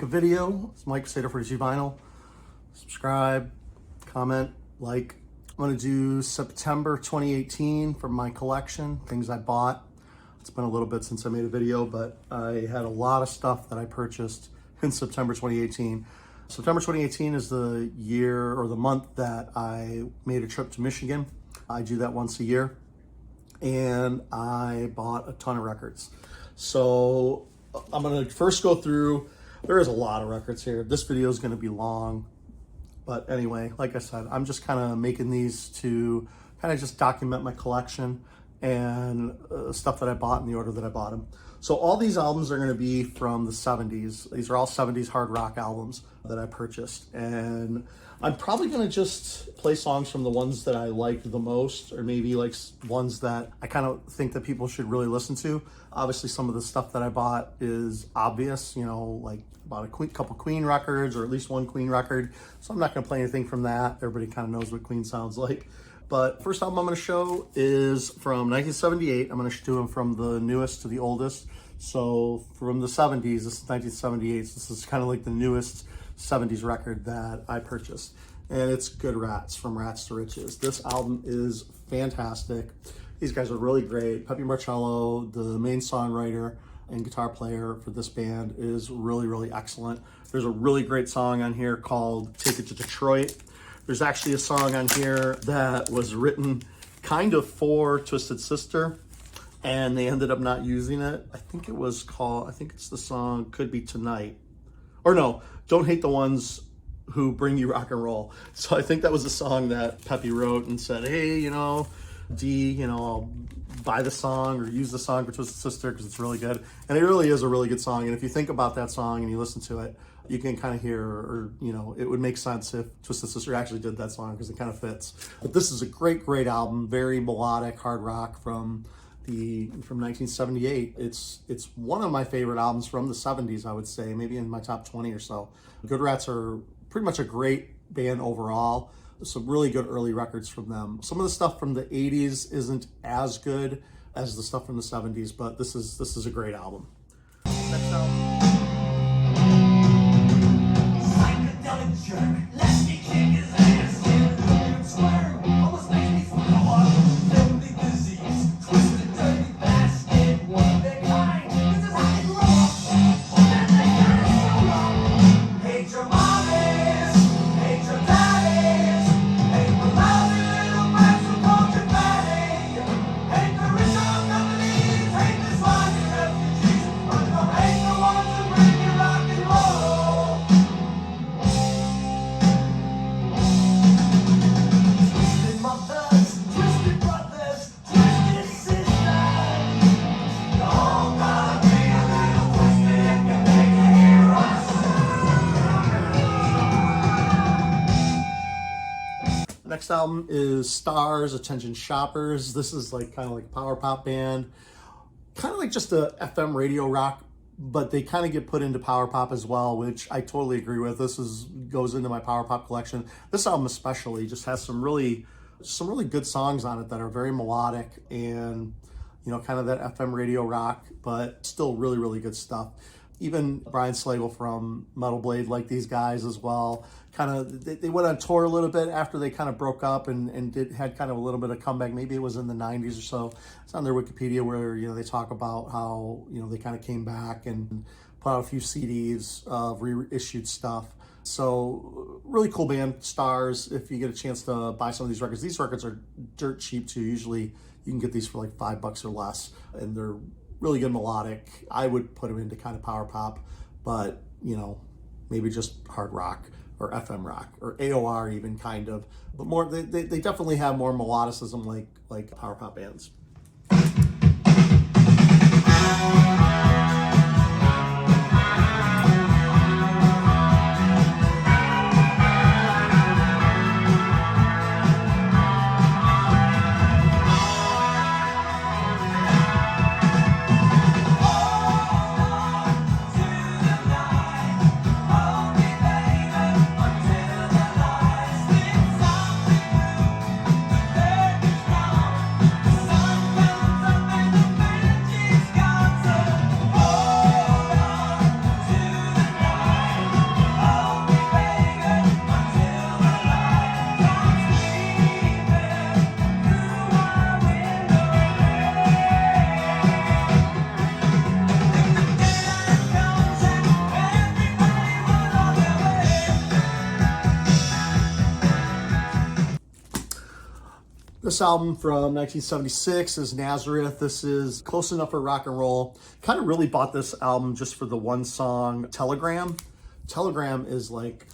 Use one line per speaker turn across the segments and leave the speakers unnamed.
video. It's Mike Sater for G Vinyl. Subscribe, comment, like. I'm going to do September 2018 for my collection, things I bought. It's been a little bit since I made a video, but I had a lot of stuff that I purchased in September 2018. September 2018 is the year or the month that I made a trip to Michigan. I do that once a year, and I bought a ton of records. So I'm going to first go through, there is a lot of records here. This video is going to be long, but anyway, like I said, I'm just kind of making these to kind of just document my collection and stuff that I bought in the order that I bought them. So all these albums are going to be from the 70s. These are all 70s hard rock albums that I purchased. And I'm probably going to just play songs from the ones that I liked the most, or maybe like ones that I kind of think that people should really listen to. Obviously, some of the stuff that I bought is obvious, you know, like about a couple Queen records, or at least one Queen record. So I'm not going to play anything from that. Everybody kind of knows what Queen sounds like. But first album I'm going to show is from 1978. I'm going to do them from the newest to the oldest. So from the 70s, this is 1978. So this is kind of like the newest 70s record that I purchased. And it's Good Rats, From Rats to Riches. This album is fantastic. These guys are really great. Pepe Marcello, the main songwriter and guitar player for this band, is really, really excellent. There's a really great song on here called Take It to Detroit. There's actually a song on here that was written kind of for Twisted Sister, and they ended up not using it. I think it's the song Could Be Tonight. Or no, Don't Hate the Ones Who Bring You Rock and Roll. So I think that was a song that Pepe wrote and said, hey, you know, D, you know, I'll buy the song or use the song for Twisted Sister because it's really good. And it really is a really good song. And if you think about that song and you listen to it, you can kind of hear, or, you know, it would make sense if Twisted Sister actually did that song because it kind of fits. But this is a great, great album. Very melodic hard rock from 1978. It's one of my favorite albums from the 70s, I would say, maybe in my top 20 or so. Good Rats are pretty much a great band overall. Some really good early records from them. Some of the stuff from the 80s isn't as good as the stuff from the 70s, but this is a great album. Next album. Psychedelic jerk, let me kick his ass, and swear, almost makes me fall apart. Family disease, twisted, dirty bastard, one of their kind. This is how it rolls, and they got it so long. Hate your mommies, hate your daddies, hate the lousy little brats who called you fatty, hate the rich old companies, hate the slimy refugees, but don't hate the ones who bring you rock and roll. Next album is Stars, Attention Shoppers. This is like kind of like a power pop band, kind of like just a FM radio rock, but they kind of get put into power pop as well, which I totally agree with. Goes into my power pop collection. This album especially just has some really good songs on it that are very melodic and, you know, kind of that FM radio rock, but still really, really good stuff. Even Brian Slagel from Metal Blade liked these guys as well. Kind of, they went on tour a little bit after they kind of broke up and had kind of a little bit of comeback. Maybe it was in the 90s or so. It's on their Wikipedia where, you know, they talk about how, you know, they kind of came back and put out a few CDs of reissued stuff. So really cool band, Stars. If you get a chance to buy some of these records are dirt cheap too. Usually you can get these for like $5 or less, and they're really good melodic. I would put them into kind of power pop, but, you know, maybe just hard rock or FM rock or AOR even kind of, but more, they definitely have more melodicism like power pop bands. This album from 1976 is Nazareth. This is close enough for rock and roll. Kind of really bought this album just for the one song, Telegram. Telegram is like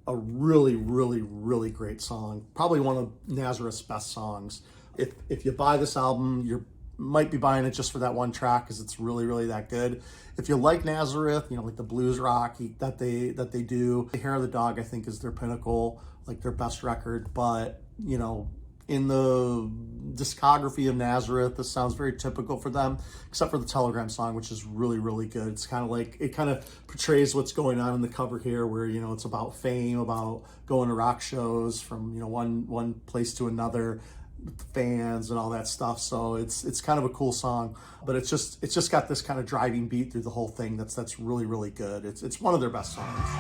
a really, really, really great song. Probably one of Nazareth's best songs. If you buy this album, you might be buying it just for that one track because it's really, really that good. If you like Nazareth, you know, like the blues rock that they do, Hair of the Dog, I think, is their pinnacle, like their best record. But, you know, in the discography of Nazareth, this sounds very typical for them, except for the Telegram song, which is really, really good. It's kind of like, it kind of portrays what's going on in the cover here, where, you know, it's about fame, about going to rock shows from, you know, one place to another with the fans and all that stuff. So it's kind of a cool song, but it's just got this kind of driving beat through the whole thing that's really, really good. It's one of their best songs.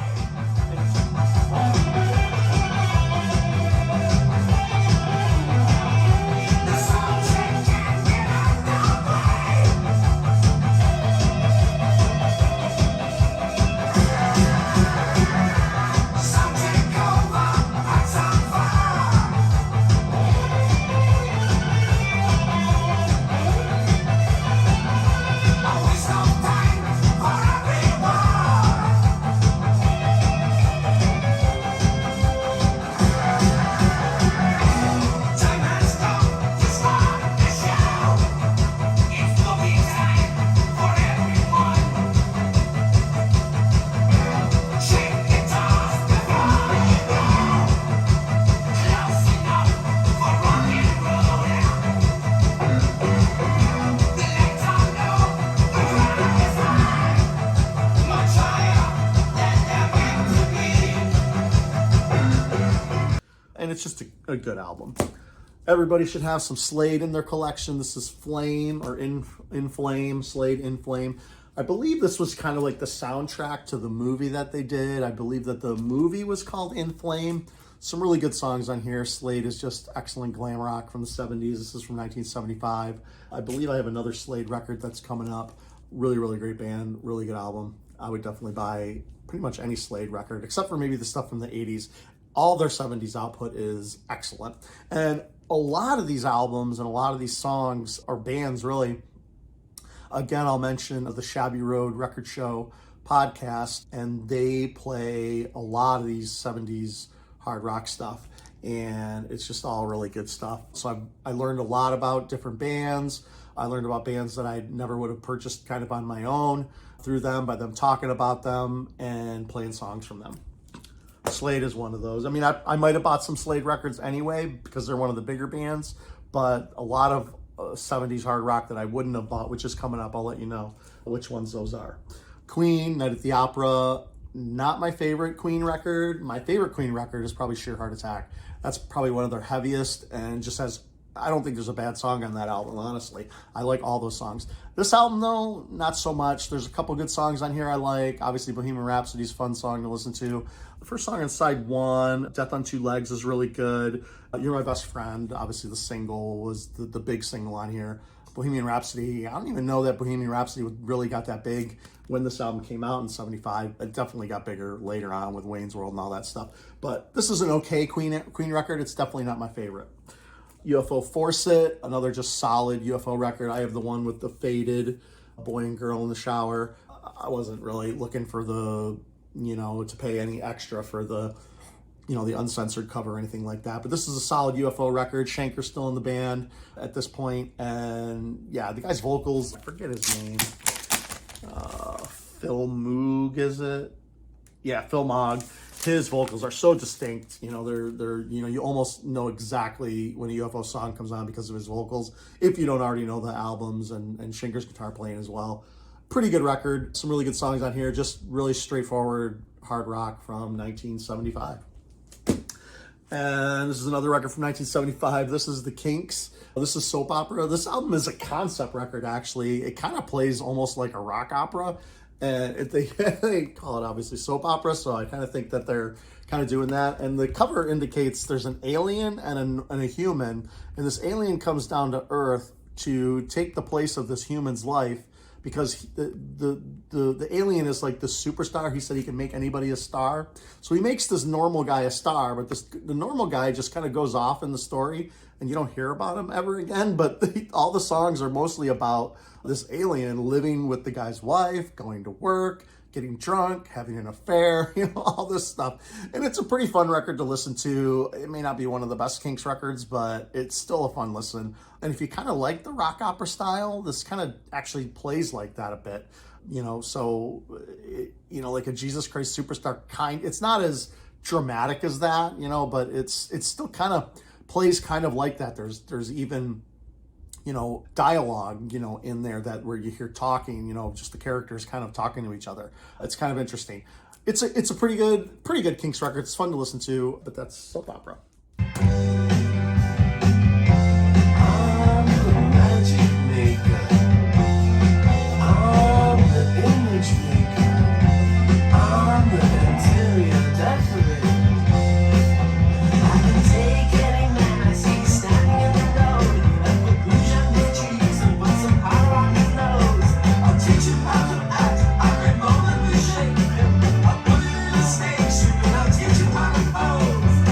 And it's just a good album. Everybody should have some Slade in their collection. This is Flame, or In Flame, Slade In Flame. I believe this was kind of like the soundtrack to the movie that they did. I believe that the movie was called In Flame. Some really good songs on here. Slade is just excellent glam rock from the 70s. This is from 1975. I believe I have another Slade record that's coming up. Really, really great band, really good album. I would definitely buy pretty much any Slade record, except for maybe the stuff from the 80s. All their 70s output is excellent. And a lot of these albums and a lot of these songs, or bands really, again, I'll mention the Shabby Road Record Show podcast, and they play a lot of these 70s hard rock stuff, and it's just all really good stuff. So I learned a lot about different bands. I learned about bands that I never would have purchased kind of on my own through them, by them talking about them and playing songs from them. Slade is one of those. I mean, I might have bought some Slade records anyway because they're one of the bigger bands, but a lot of 70s hard rock that I wouldn't have bought, which is coming up. I'll let you know which ones those are. Queen, Night at the Opera, not my favorite Queen record. My favorite Queen record is probably Sheer Heart Attack. That's probably one of their heaviest, and just has, I don't think there's a bad song on that album, honestly. I like all those songs. This album, though, not so much. There's a couple good songs on here I like. Obviously, Bohemian Rhapsody is a fun song to listen to. The first song on side one, Death on Two Legs, is really good. You're My Best Friend, obviously the single, was the big single on here. Bohemian Rhapsody, I don't even know that Bohemian Rhapsody really got that big when this album came out in 75. It definitely got bigger later on with Wayne's World and all that stuff. But this is an okay Queen record. It's definitely not my favorite. UFO Force It, another just solid UFO record. I have the one with the faded boy and girl in the shower. I wasn't really looking for the, to pay any extra for the, the uncensored cover or anything like that. But this is a solid UFO record. Shanker's still in the band at this point. And yeah, the guy's vocals, I forget his name. Phil Moog, is it? Yeah, Phil Moog. His vocals are so distinct. They're you almost know exactly when a UFO song comes on because of his vocals, if you don't already know the albums, and Shanker's guitar playing as well. Pretty good record. Some really good songs on here. Just really straightforward hard rock from 1975. And this is another record from 1975. This is The Kinks. This is Soap Opera. This album is a concept record, actually. It kind of plays almost like a rock opera. And they call it, obviously, soap opera, so I kind of think that they're kind of doing that. And the cover indicates there's an alien and a human, and this alien comes down to Earth to take the place of this human's life because the alien is like the superstar. He said he can make anybody a star. So he makes this normal guy a star, but the normal guy just kind of goes off in the story and you don't hear about him ever again. But all the songs are mostly about this alien living with the guy's wife, going to work, getting drunk, having an affair, all this stuff. And it's a pretty fun record to listen to. It may not be one of the best Kinks records, but it's still a fun listen. And if you kind of like the rock opera style, this kind of actually plays like that a bit. So, like a Jesus Christ Superstar it's not as dramatic as that, but it's still kind of plays kind of like that. There's even dialogue, in there where you hear talking, just the characters kind of talking to each other. It's kind of interesting. It's a pretty good Kinks record. It's fun to listen to, but that's soap opera. I'm the magic maker. I'm the image maker. I'm the interior decorator. I can take any man I see standing in the road and put rouge on his cheeks and put some powder on his nose. I'll teach him how to act. I'll remove him and shape him. I'll put him in a stage suit and I'll teach him how to pose.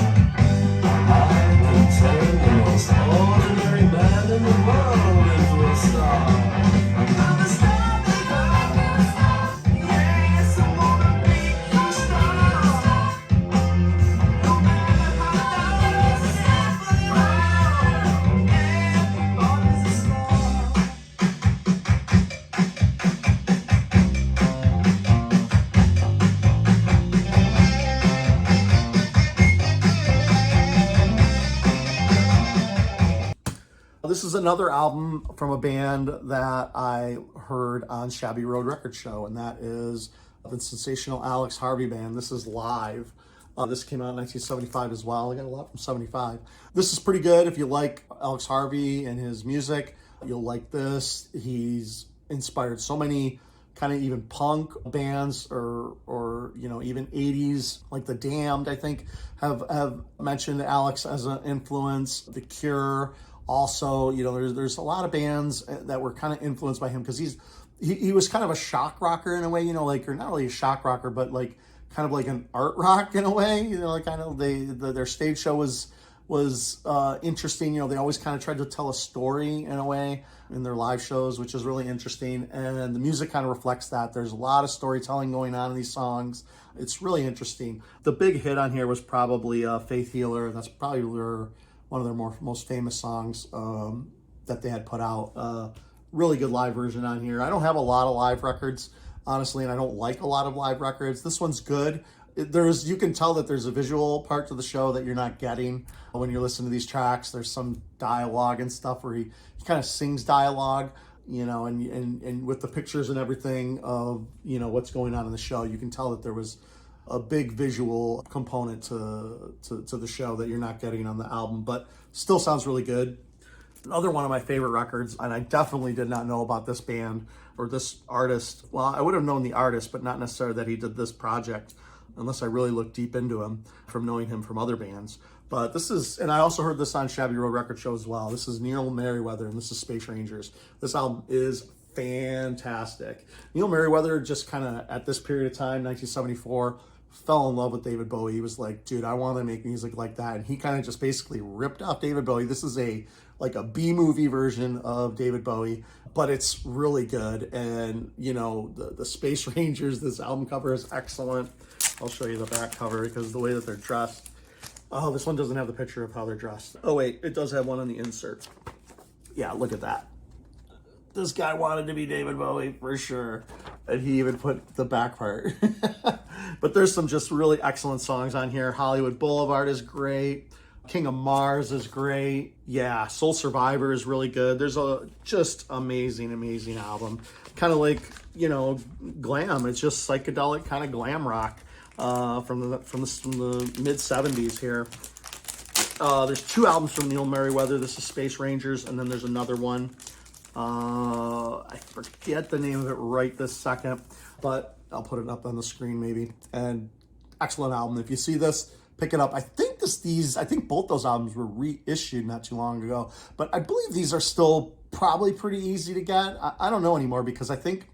I can turn the most ordinary man in the world into a star. I'm a star, baby. Yes, I wanna be a star. No matter how dark, everybody's a star. This is another album from a band that I heard on Shabby Road Record Show, and that is the sensational Alex Harvey Band. This is live. This came out in 1975 as well. I got a lot from 75. This is pretty good. If you like Alex Harvey and his music, you'll like this. He's inspired so many kind of even punk bands or even 80s, like The Damned, I think, have mentioned Alex as an influence. The Cure. Also, there's a lot of bands that were kind of influenced by him because he was kind of a shock rocker in a way, or not really a shock rocker, but like kind of like an art rock in a way, kind of their stage show was interesting. They always kind of tried to tell a story in a way in their live shows, which is really interesting. And the music kind of reflects that. There's a lot of storytelling going on in these songs. It's really interesting. The big hit on here was probably Faith Healer. That's probably one of their most famous songs that they had put out. Really good live version on here. I don't have a lot of live records, honestly, and I don't like a lot of live records. This one's good. You can tell that there's a visual part to the show that you're not getting when you're listening to these tracks. There's some dialogue and stuff where he kind of sings dialogue, and with the pictures and everything of, what's going on in the show, you can tell that there was a big visual component to the show that you're not getting on the album, but still sounds really good. Another one of my favorite records, and I definitely did not know about this band or this artist. Well, I would have known the artist, but not necessarily that he did this project, unless I really looked deep into him from knowing him from other bands. But and I also heard this on Shabby Road Record Show as well. This is Neil Merriweather, and this is Space Rangers. This album is fantastic. Neil Merriweather just kind of, at this period of time, 1974, fell in love with David Bowie. He was like, dude, I want to make music like that. And he kind of just basically ripped off David Bowie. This is a B-movie version of David Bowie, but it's really good. And, the Space Rangers, this album cover is excellent. I'll show you the back cover because the way that they're dressed. Oh, this one doesn't have the picture of how they're dressed. Oh, wait, it does have one on the insert. Yeah, look at that. This guy wanted to be David Bowie for sure. And he even put the back part. But there's some just really excellent songs on here. Hollywood Boulevard is great. King of Mars is great. Yeah, Soul Survivor is really good. There's a just amazing album. Kind of like, glam. It's just psychedelic kind of glam rock from the mid 70s here. There's two albums from Neil Merriweather. This is Space Rangers, and then there's another one. I forget the name of it right this second, but I'll put it up on the screen maybe. And excellent album. If you see this, pick it up. I think I think both those albums were reissued not too long ago, but I believe these are still probably pretty easy to get. I don't know anymore because I think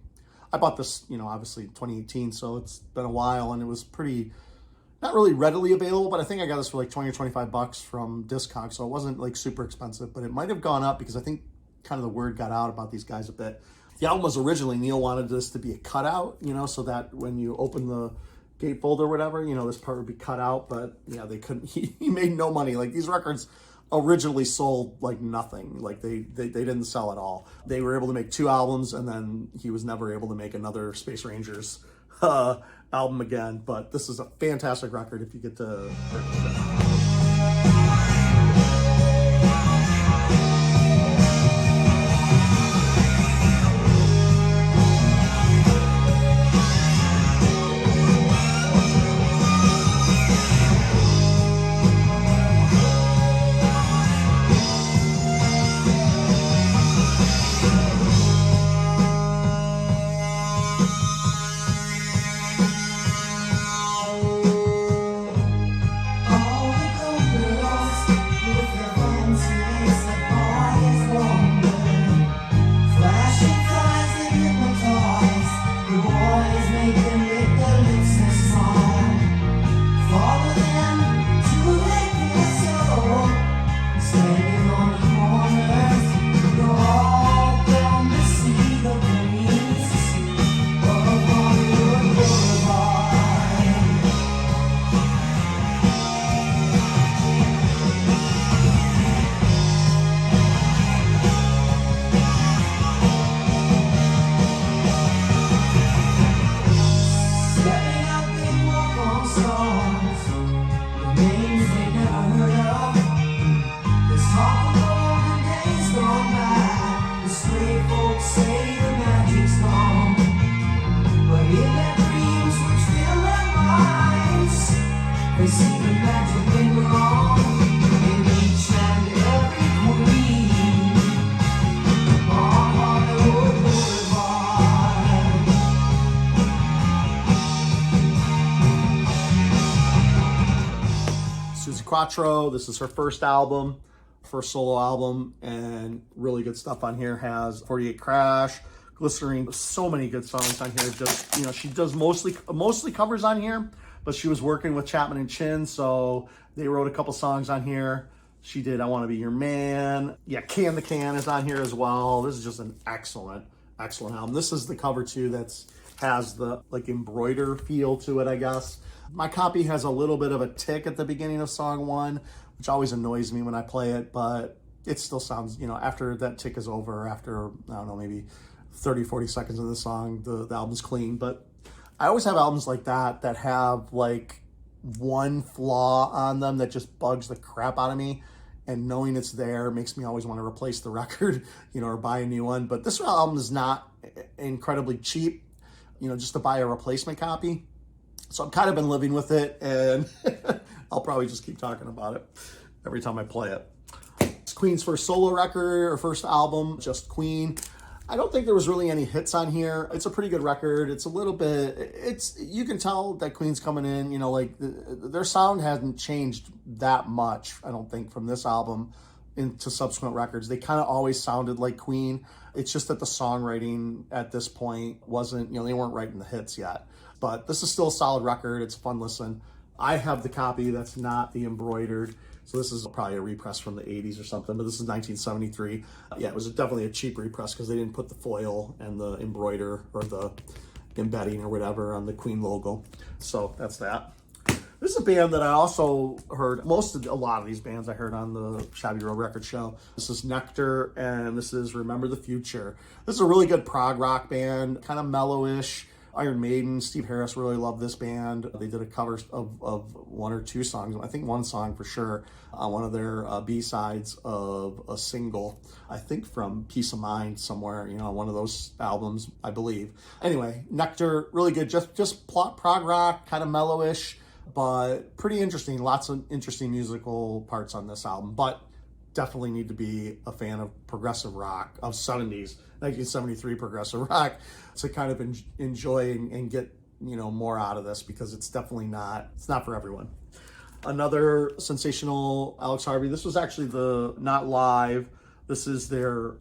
I bought this, obviously 2018, so it's been a while, and it was pretty, not really readily available, but I think I got this for like 20 or 25 bucks from Discog, so it wasn't like super expensive, but it might have gone up because I think kind of the word got out about these guys a bit. The album was originally, Neil wanted this to be a cutout, so that when you open the gatefold or whatever, this part would be cut out, but yeah, they couldn't, he made no money. Like, these records originally sold like nothing. Like, they didn't sell at all. They were able to make 2 albums, and then he was never able to make another Space Rangers album again. But this is a fantastic record if you get to purchase it. Suzi Quatro, this is her first solo album, and really good stuff on here. Has 48 Crash, Glycerine, so many good songs on here. Just, she does mostly covers on here, but she was working with Chapman and Chin, so they wrote a couple songs on here. She did I Want to Be Your Man. Yeah, Can the Can is on here as well. This is just an excellent album. This is the cover too has the like embroider feel to it, I guess. My copy has a little bit of a tick at the beginning of song 1, which always annoys me when I play it, but it still sounds, after that tick is over, after, I don't know, maybe 30, 40 seconds of the song, the album's clean. But I always have albums like that have like one flaw on them that just bugs the crap out of me. And knowing it's there makes me always want to replace the record, or buy a new one. But this album is not incredibly cheap, just to buy a replacement copy. So I've kind of been living with it, and I'll probably just keep talking about it every time I play it. It's Queen's first solo record, or first album, just Queen. I don't think there was really any hits on here. It's a pretty good record. It's a little bit, you can tell that Queen's coming in, like their sound hasn't changed that much, I don't think, from this album into subsequent records. They kind of always sounded like Queen. It's just that the songwriting at this point wasn't, they weren't writing the hits yet. But this is still a solid record. It's a fun listen. I have the copy that's not the embroidered. So this is probably a repress from the 80s or something, but this is 1973. Yeah, it was definitely a cheap repress because they didn't put the foil and the embroider or the embedding or whatever on the Queen logo. So that's that. This is a band that I also heard, a lot of these bands I heard on the Shabby Road Record Show. This is Nectar, and this is Remember the Future. This is a really good prog rock band, kind of mellowish. Iron Maiden, Steve Harris really loved this band. They did a cover of 1 or 2 songs, I think 1 song for sure, on one of their B-sides of a single, I think from Peace of Mind somewhere, one of those albums, I believe. Anyway, Nectar, really good, just prog rock, kind of mellowish, but pretty interesting. Lots of interesting musical parts on this album, but definitely need to be a fan of progressive rock of 70s, 1973 progressive rock to kind of enjoy and get, more out of this, because it's definitely not for everyone. Another sensational Alex Harvey. This was actually the not live. This is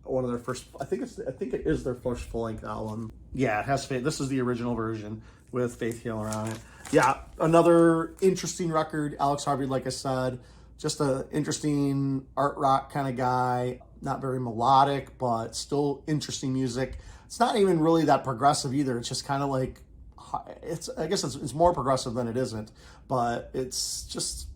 one of their first. I think it is their first full length album. Yeah, it has Faith. This is the original version with Faith Healer on it. Yeah, another interesting record. Alex Harvey, like I said, just an interesting art rock kind of guy. Not very melodic, but still interesting music. It's not even really that progressive either. It's just kind of like, I guess it's more progressive than it isn't, but it's just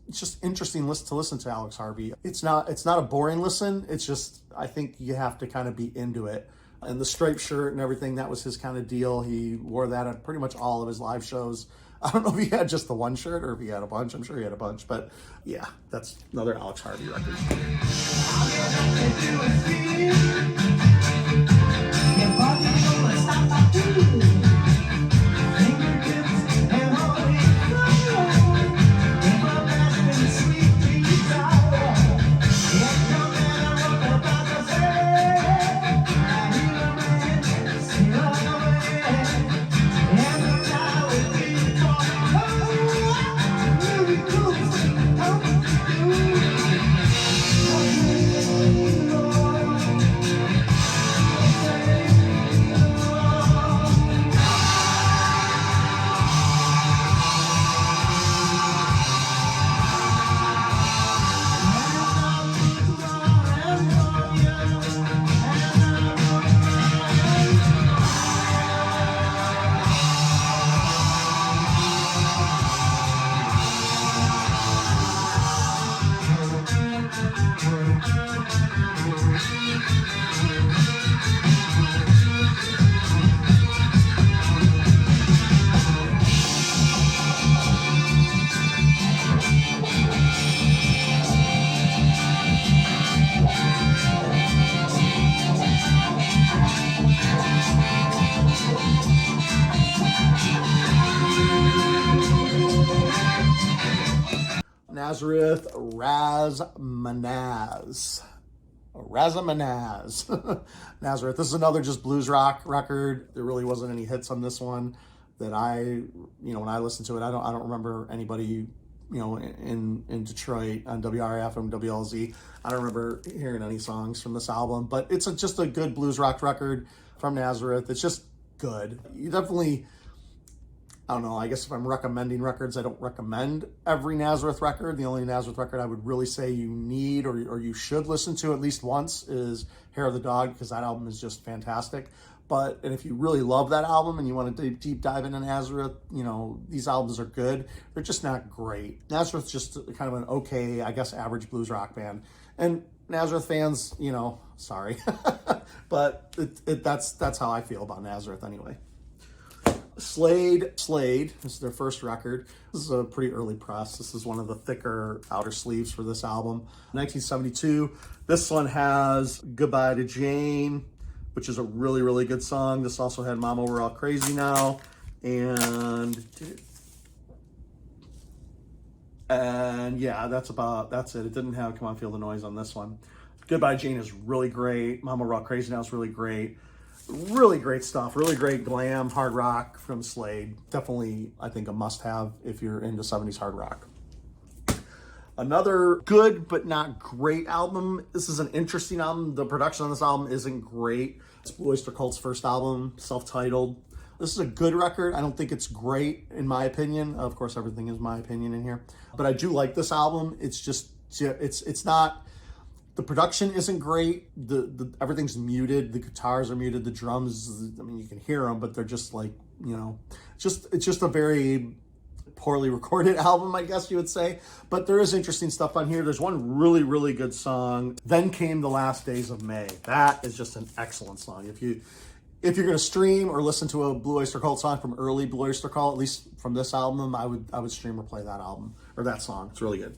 interesting to listen to Alex Harvey. It's not a boring listen. It's just, I think you have to kind of be into it. And the striped shirt and everything, that was his kind of deal. He wore that at pretty much all of his live shows. I don't know if he had just the one shirt or if he had a bunch. I'm sure he had a bunch, but yeah, that's another Alex Harvey record. Nazareth Razmanaz. Nazareth. This is another just blues rock record. There really wasn't any hits on this one that when I listened to it, I don't remember anybody, in Detroit on WRF and WLZ. I don't remember hearing any songs from this album, but it's just a good blues rock record from Nazareth. It's just good. You definitely, I don't know, I guess if I'm recommending records, I don't recommend every Nazareth record. The only Nazareth record I would really say you need or you should listen to at least once is Hair of the Dog, because that album is just fantastic. And if you really love that album and you want to deep dive into Nazareth, these albums are good. They're just not great. Nazareth's just kind of an okay, I guess, average blues rock band. And Nazareth fans, sorry. But that's how I feel about Nazareth anyway. Slade, this is their first record. This is a pretty early press. This is one of the thicker outer sleeves for this album. 1972. This one has Goodbye to Jane, which is a really, really good song. This also had Mama, We're All Crazy Now. And yeah, that's it. It didn't have Come On Feel the Noise on this one. Goodbye Jane is really great. Mama, We're All Crazy Now is really great. Really great stuff. Really great glam hard rock from Slade. Definitely, I think, a must-have if you're into 70s hard rock. Another good but not great album. This is an interesting album. The production on this album isn't great. It's Blue Oyster Cult's first album, self-titled. This is a good record. I don't think it's great, in my opinion. Of course, everything is my opinion in here. But I do like this album. It's just, it's not... The production isn't great. The everything's muted. The guitars are muted. The drums, I mean, you can hear them, but they're just like, it's just a very poorly recorded album, I guess you would say. But there is interesting stuff on here. There's one really, really good song. Then Came the Last Days of May. That is just an excellent song. If you're going to stream or listen to a Blue Oyster Cult song from early Blue Oyster Cult, at least from this album, I would stream or play that album or that song. It's really good.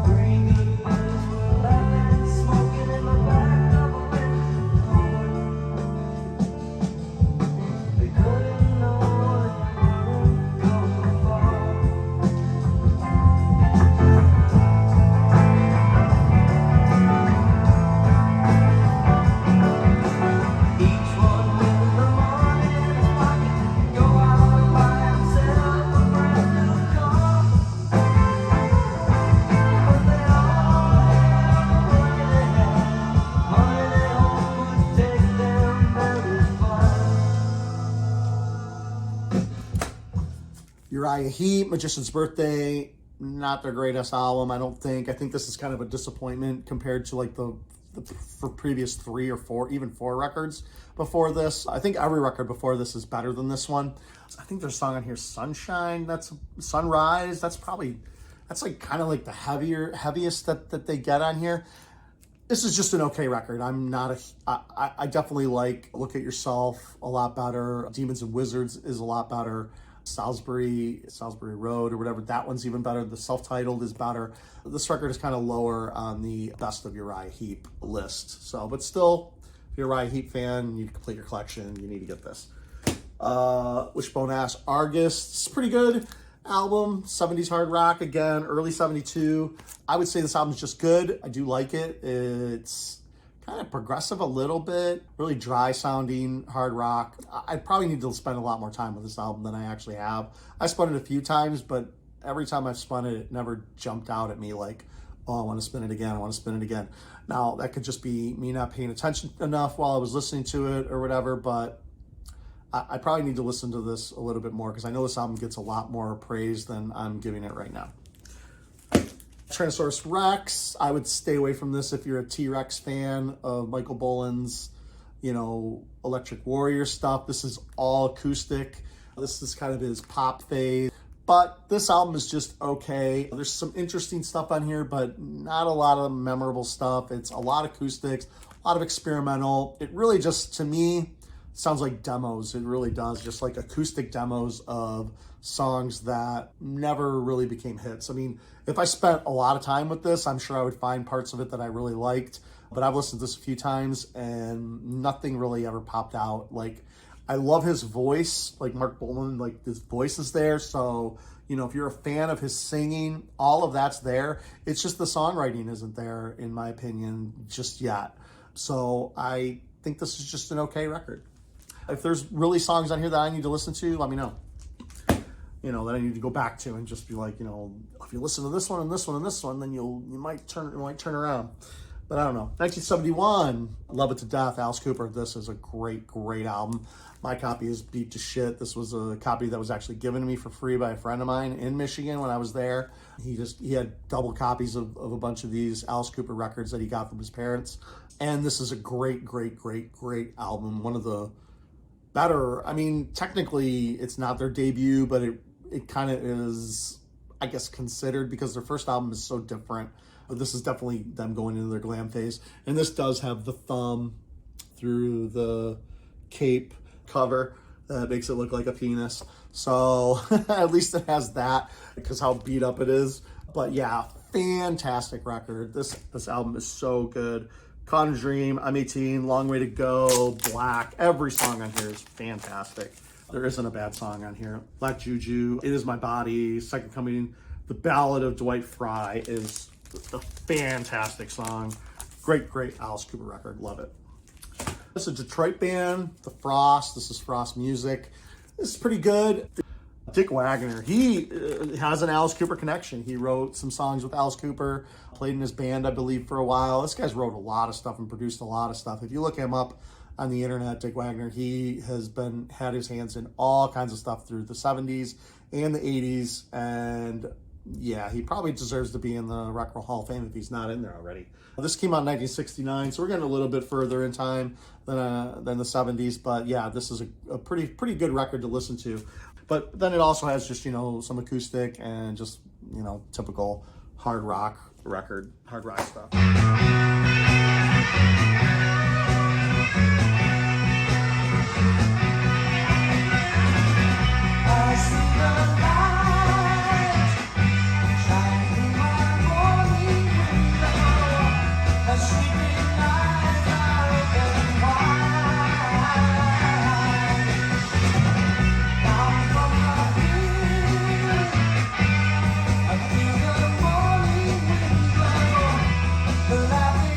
Bring good news, we're laughing, smoking in the
Uriah Heep, Magician's Birthday, not their greatest album, I don't think. I think this is kind of a disappointment compared to like the for previous 3 or 4, even 4 records before this. I think every record before this is better than this one. I think there's a song on here, Sunshine, that's Sunrise. That's like kind of like the heaviest that they get on here. This is just an okay record. I definitely like Look at Yourself a lot better. Demons and Wizards is a lot better. Salisbury Road or whatever, that one's even better. The self-titled is better. This record is kind of lower on the best of Uriah Heep list. So, but still, if you're a Uriah Heep fan, you complete your collection, you need to get this. Wishbone Ash Argus, it's pretty good album. 70s hard rock, again, early 72. I would say this album's just good. I do like it. It's kind of progressive a little bit, really dry sounding hard rock. I probably need to spend a lot more time with this album than I actually have. I spun it a few times, but every time I've spun it, it never jumped out at me like, oh, I want to spin it again, I want to spin it again. Now, that could just be me not paying attention enough while I was listening to it or whatever, but I probably need to listen to this a little bit more because I know this album gets a lot more praise than I'm giving it right now. Tyrannosaurus Rex, I would stay away from this if you're a T-Rex fan of Michael Boland's, Electric Warrior stuff. This is all acoustic. This is kind of his pop phase. But this album is just okay. There's some interesting stuff on here, but not a lot of memorable stuff. It's a lot of acoustics, a lot of experimental. It really just, to me, sounds like demos. It really does, just like acoustic demos of songs that never really became hits. I mean, if I spent a lot of time with this, I'm sure I would find parts of it that I really liked, but I've listened to this a few times and nothing really ever popped out. Like, I love his voice, like Mark Bolan, like his voice is there. So, if you're a fan of his singing, all of that's there. It's just the songwriting isn't there, in my opinion, just yet. So I think this is just an okay record. If there's really songs on here that I need to listen to, let me know. That I need to go back to and just be like, if you listen to this one and this one and this one, then you might turn around. But I don't know. 1971, Love It to Death, Alice Cooper. This is a great, great album. My copy is beat to shit. This was a copy that was actually given to me for free by a friend of mine in Michigan when I was there. He had double copies of a bunch of these Alice Cooper records that he got from his parents. And this is a great, great, great, great album. One of the better, technically it's not their debut, but it kind of is, I guess, considered because their first album is so different. But this is definitely them going into their glam phase. And this does have the thumb through the cape cover that makes it look like a penis. So at least it has that because how beat up it is. But yeah, fantastic record. This album is so good. Cotton Dream, I'm 18, Long Way to Go, Black. Every song on here is fantastic. There isn't a bad song on here. Black Juju, It Is My Body, Second Coming, The Ballad of Dwight Fry is a fantastic song. Great, great Alice Cooper record. Love it. This is a Detroit band, The Frost. This is Frost Music. This is pretty good. Dick Wagner, he has an Alice Cooper connection. He wrote some songs with Alice Cooper, played in his band, I believe, for a while. This guy's wrote a lot of stuff and produced a lot of stuff. If you look him up on the internet, Dick Wagner, he has had his hands in all kinds of stuff through the 70s and the 80s. And yeah, he probably deserves to be in the Rock and Roll Hall of Fame if he's not in there already. This came out in 1969, so we're getting a little bit further in time than the 70s. But yeah, this is a pretty good record to listen to. But then it also has just, some acoustic and just, typical hard rock record, hard rock stuff.
The laughing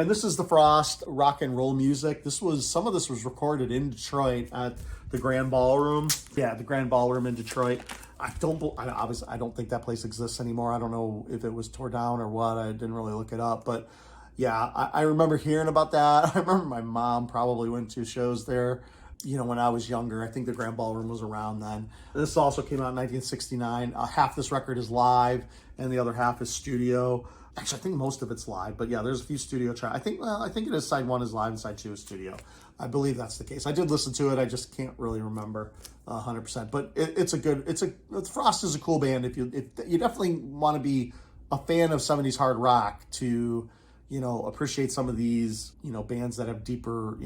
And this is the Frost Rock and Roll Music. Some of this was recorded in Detroit at the Grand Ballroom. Yeah, the Grand Ballroom in Detroit. Obviously, I don't think that place exists anymore. I don't know if it was tore down or what. I didn't really look it up, but yeah, I remember hearing about that. I remember my mom probably went to shows there, when I was younger. I think the Grand Ballroom was around then. This also came out in 1969. Half this record is live and the other half is studio. Actually, I think most of it's live, but yeah, there's a few studio tracks. I think it is side 1 is live and side 2 is studio. I believe that's the case. I did listen to it. I just can't really remember 100%. But Frost is a cool band. If you definitely want to be a fan of 70s hard rock to, appreciate some of these, bands that have deeper,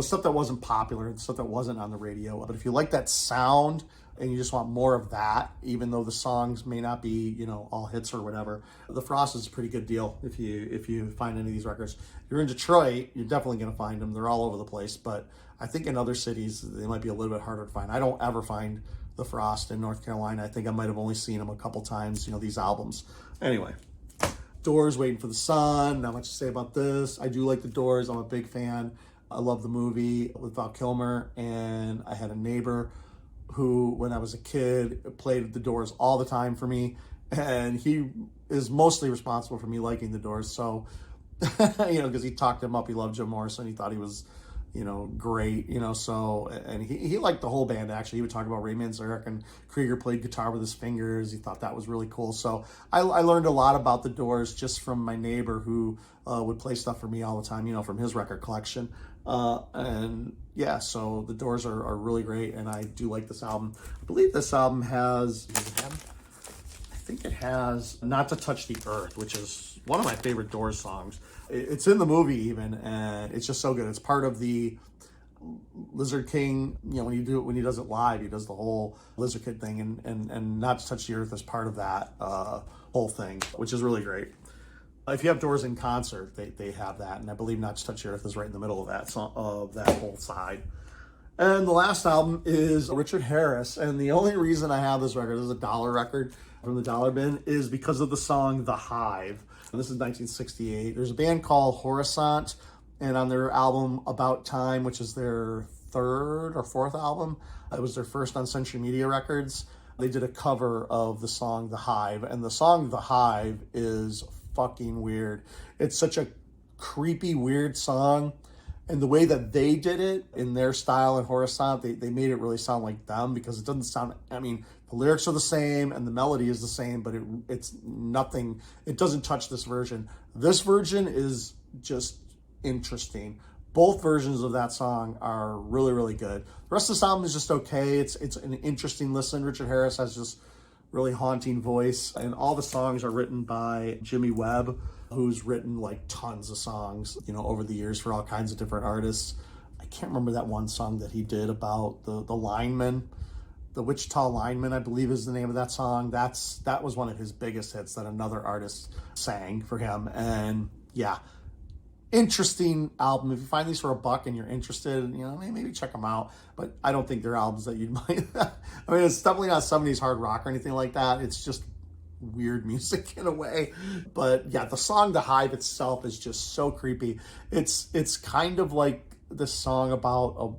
stuff that wasn't popular, stuff that wasn't on the radio. But if you like that sound and you just want more of that, even though the songs may not be, all hits or whatever, the Frost is a pretty good deal if you find any of these records. If you're in Detroit, you're definitely going to find them. They're all over the place, but I think in other cities, they might be a little bit harder to find. I don't ever find the Frost in North Carolina. I think I might have only seen them a couple times, these albums. Anyway, Doors, Waiting for the Sun. Not much to say about this. I do like the Doors. I'm a big fan. I love the movie with Val Kilmer, and I had a neighbor who, when I was a kid, played the Doors all the time for me, and he is mostly responsible for me liking the Doors. So, because he talked him up, he loved Jim Morrison, he thought he was, great, so, and he liked the whole band, actually. He would talk about Ray Manzarek, and Krieger played guitar with his fingers. He thought that was really cool. So I learned a lot about the Doors just from my neighbor who would play stuff for me all the time, from his record collection. And yeah, so the Doors are really great, and I do like this album. I believe this album has, I think it has Not to Touch the Earth, which is one of my favorite Doors songs. It's in the movie even, and it's just so good. It's part of the Lizard King, when he does it live, he does the whole Lizard King thing, and Not to Touch the Earth is part of that whole thing, which is really great. If you have Doors in concert, they have that, and I believe Not to Touch the Earth is right in the middle of that song, of that whole side. And the last album is Richard Harris, and the only reason I have this record, this is a dollar record from the Dollar Bin, is because of the song The Hive. And this is 1968. There's a band called Horisont, and on their album About Time, which is their 3rd or 4th album, it was their first on Century Media Records, they did a cover of the song The Hive, and the song The Hive is fucking weird. It's such a creepy, weird song, and the way that they did it in their style in Horisont, they made it really sound like them, because it doesn't sound, the lyrics are the same and the melody is the same, but it's nothing, it doesn't touch this version. This version is just interesting. Both versions of that song are really, really good. The rest of this album is just okay. It's an interesting listen. Richard Harris has just really haunting voice, and all the songs are written by Jimmy Webb, who's written like tons of songs, over the years for all kinds of different artists. I can't remember that one song that he did about the lineman, the Wichita Lineman, I believe is the name of that song. That was one of his biggest hits that another artist sang for him. And yeah, interesting album. If you find these for $1 and you're interested, maybe check them out. But I don't think they're albums that you'd mind. It's definitely not 70s hard rock or anything like that. It's just weird music in a way. But yeah, the song The Hive itself is just so creepy. It's kind of like this song about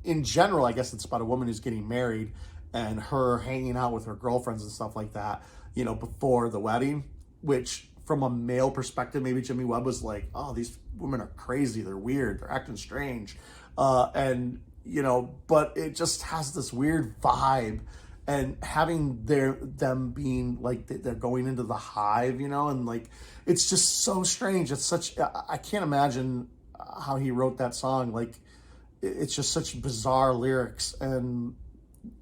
in general, I guess it's about a woman who's getting married and her hanging out with her girlfriends and stuff like that, before the wedding, which from a male perspective, maybe Jimmy Webb was like, oh, these women are crazy. They're weird. They're acting strange. But it just has this weird vibe, and having them being like, they're going into the hive, and like, it's just so strange. It's I can't imagine how he wrote that song. Like, it's just such bizarre lyrics, and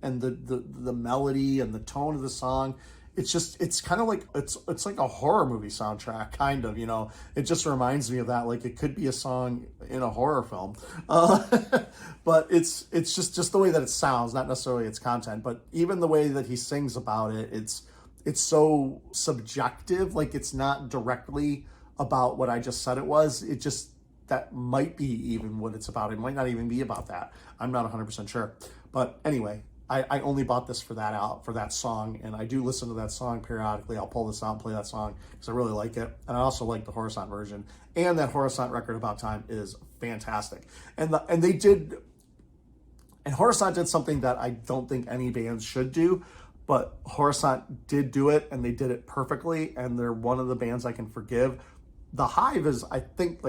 the melody and the tone of the song. It's kind of like, it's like a horror movie soundtrack, kind of, it just reminds me of that. Like, it could be a song in a horror film, but it's just the way that it sounds, not necessarily its content, but even the way that he sings about it, it's so subjective. Like, it's not directly about what I just said it was. It just, that might be even what it's about. It might not even be about that. I'm not 100% sure. But anyway, I only bought this for that song, and I do listen to that song periodically. I'll pull this out and play that song because I really like it, and I also like the Coruscant version. And that Coruscant record, About Time, is fantastic. And Coruscant did something that I don't think any bands should do, but Coruscant did do it, and they did it perfectly, and they're one of the bands I can forgive. The Hive is, I think,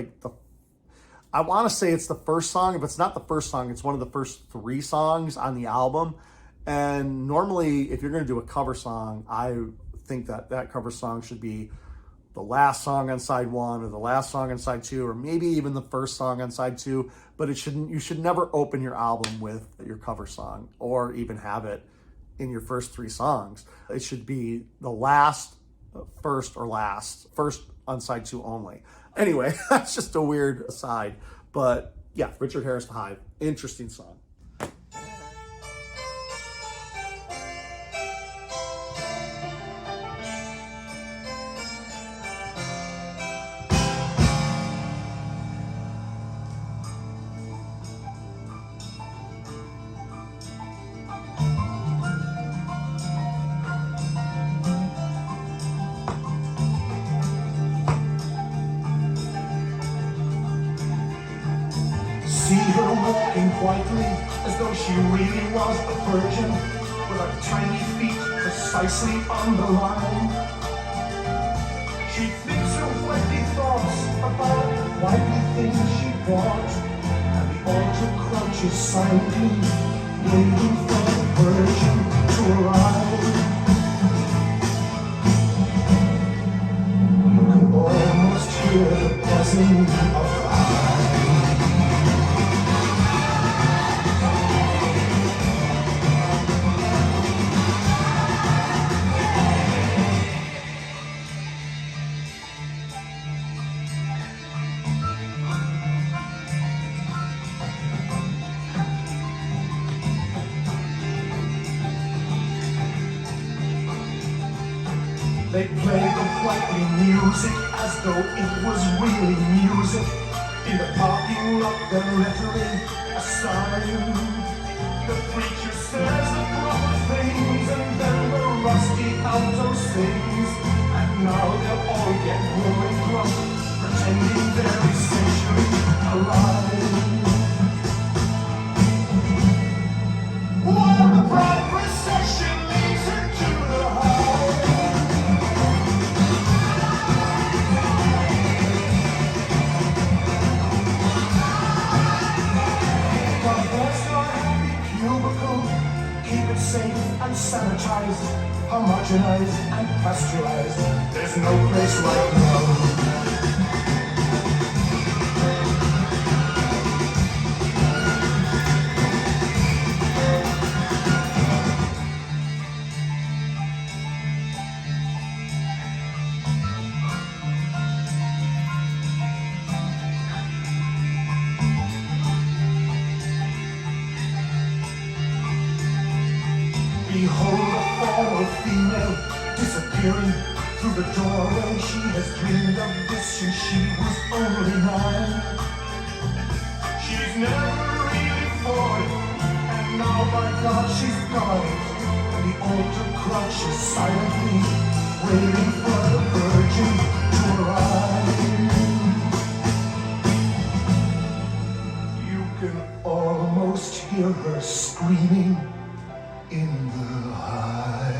I want to say it's the first song. If it's not the first song, it's one of the first 3 songs on the album. And normally, if you're going to do a cover song, I think that cover song should be the last song on side 1 or the last song on side 2, or maybe even the first song on side 2. But you should never open your album with your cover song or even have it in your first 3 songs. It should be the last, first on side 2 only. Anyway, that's just a weird aside. But yeah, Richard Harris, The Hive, interesting song.
See her walking quietly as though she really was a virgin, with her tiny feet precisely on the line. She thinks her wifely thoughts about wifely things she bought, and the altar crouches silently, waiting for the virgin to arrive. You can almost hear the buzzing of the hive. They played the quietly music as though it was really music. In the parking lot, they're lettering a sign. The preacher says the proper things, and then the rusty alto sings. And now they'll all get warm and drunk, pretending they're essentially alive. While the bride procession leads her to the hive. Keep it safe and sanitized, homogenized and pasteurized. There's no place like love. Behold a form of female disappearing through the doorway. She has dreamed of this since she was only 9. She's never really fought it, and now by God she's got it. And the altar crouches silently, waiting for the virgin to arrive. You can almost hear her screaming in the hive.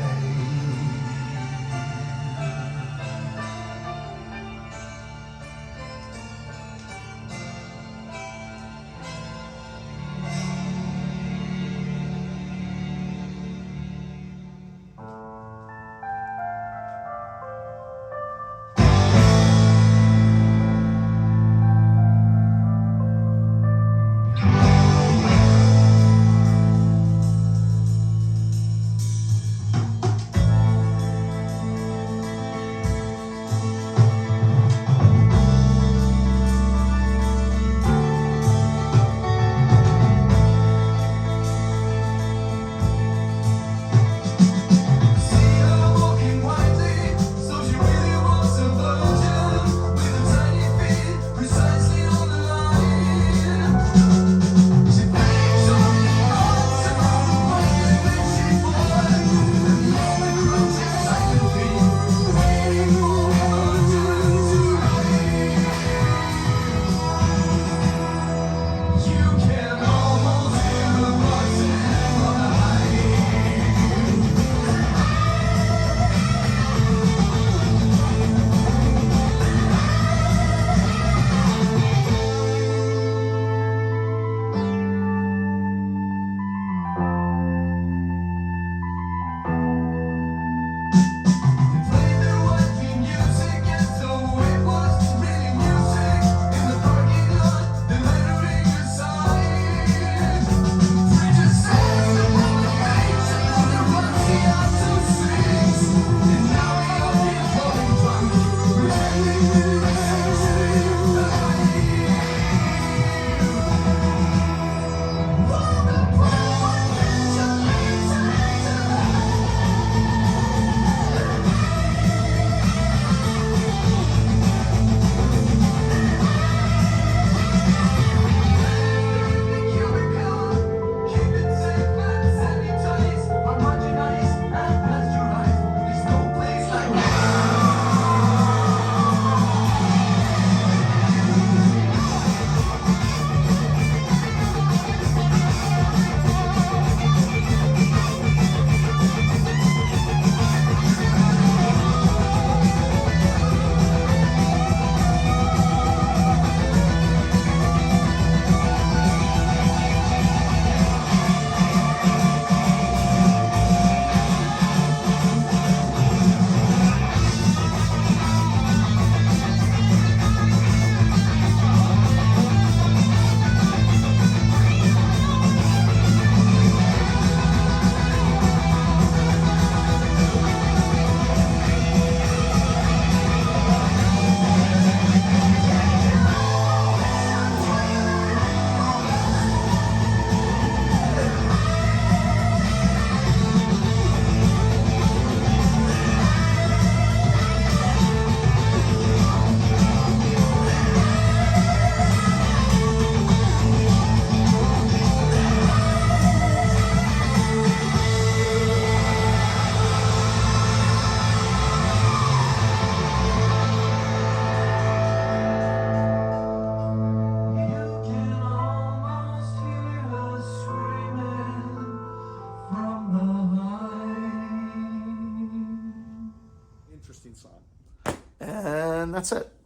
song. And that's it.